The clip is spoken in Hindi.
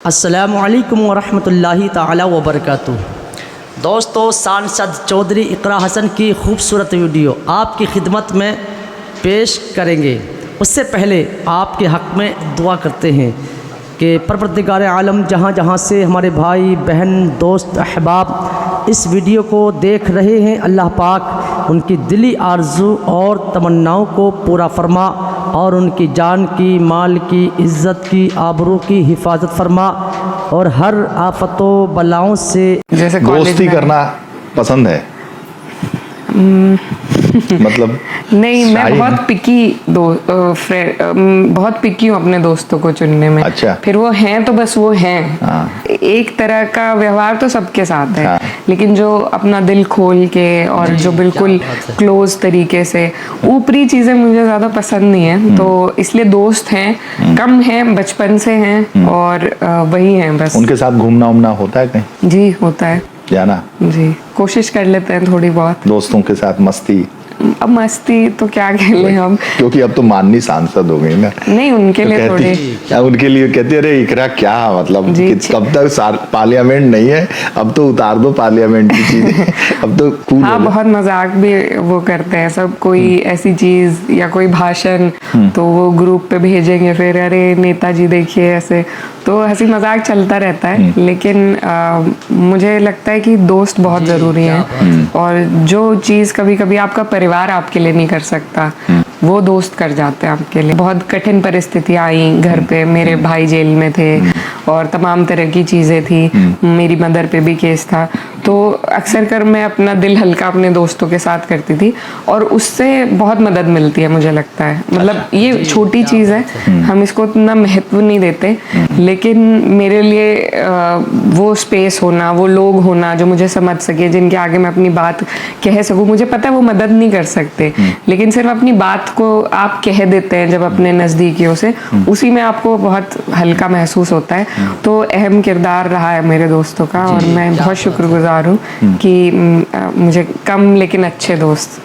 अस्सलामुअलैकुम वरहमतुल्लाहि ताला वबरकातुहू। दोस्तों, सांसद चौधरी इकरा हसन की खूबसूरत वीडियो आपकी खिदमत में पेश करेंगे। उससे पहले आपके हक़ में दुआ करते हैं कि परवरदिगार आलम जहाँ जहाँ से हमारे भाई बहन दोस्त अहबाब इस वीडियो को देख रहे हैं, अल्लाह पाक उनकी दिली आरज़ू और तमन्नाओं को पूरा फरमा और उनकी जान की, माल की, इज़्ज़त की, आबरू की हिफाजत फरमा और हर आफतों बलाओं से जैसे दोस्ती करना पसंद है। मतलब नहीं, मैं बहुत बहुत पिकी हूँ अपने दोस्तों को चुनने में। अच्छा। फिर वो हैं तो बस वो हैं। एक तरह का व्यवहार तो सबके साथ है, लेकिन जो अपना दिल खोल के और जो बिल्कुल क्लोज तरीके से, ऊपरी चीजें मुझे ज्यादा पसंद नहीं है। तो इसलिए दोस्त हैं, कम हैं, बचपन से हैं और वही हैं बस। उनके साथ घूमना उमना होता है कहीं? जी होता है जाना। जी, कोशिश कर लेते हैं थोड़ी बहुत। दोस्तों के साथ मस्ती? अब मस्ती तो क्या कह लें हम, क्योंकि अब तो माननी सांसद हो गई ना। नहीं, उनके तो लिए थोड़ी, उनके लिए कहती है, अरे इकरा क्या मतलब कि कब तक पार्लियामेंट नहीं है, अब तो उतार दो पार्लियामेंट की चीजें। अब तो कूल। हाँ, बहुत मजाक भी वो करते हैं सब। कोई ऐसी चीज या कोई भाषण तो वो ग्रुप पे भेजेंगे, फिर अरे नेताजी देखिए ऐसे, तो हंसी मजाक चलता रहता है। लेकिन मुझे लगता है कि दोस्त बहुत ज़रूरी है, और जो चीज़ कभी कभी आपका परिवार आपके लिए नहीं कर सकता, वो दोस्त कर जाते हैं आपके लिए। बहुत कठिन परिस्थितियाँ आई घर पे, मेरे भाई जेल में थे और तमाम तरह की चीज़ें थी, मेरी मदर पे भी केस था। तो अक्सर कर मैं अपना दिल हल्का अपने दोस्तों के साथ करती थी और उससे बहुत मदद मिलती है, मुझे लगता है। मतलब ये छोटी चीज़ है, हम इसको इतना महत्व नहीं देते, लेकिन मेरे लिए वो स्पेस होना, वो लोग होना जो मुझे समझ सके, जिनके आगे मैं अपनी बात कह सकूँ। मुझे पता है वो मदद नहीं कर सकते, लेकिन सिर्फ अपनी बात को आप कह देते हैं जब अपने नज़दीकियों से, उसी में आपको बहुत हल्का महसूस होता है। तो अहम किरदार रहा है मेरे दोस्तों का, और मैं बहुत शुक्रगुजार हूँ कि मुझे कम लेकिन अच्छे दोस्त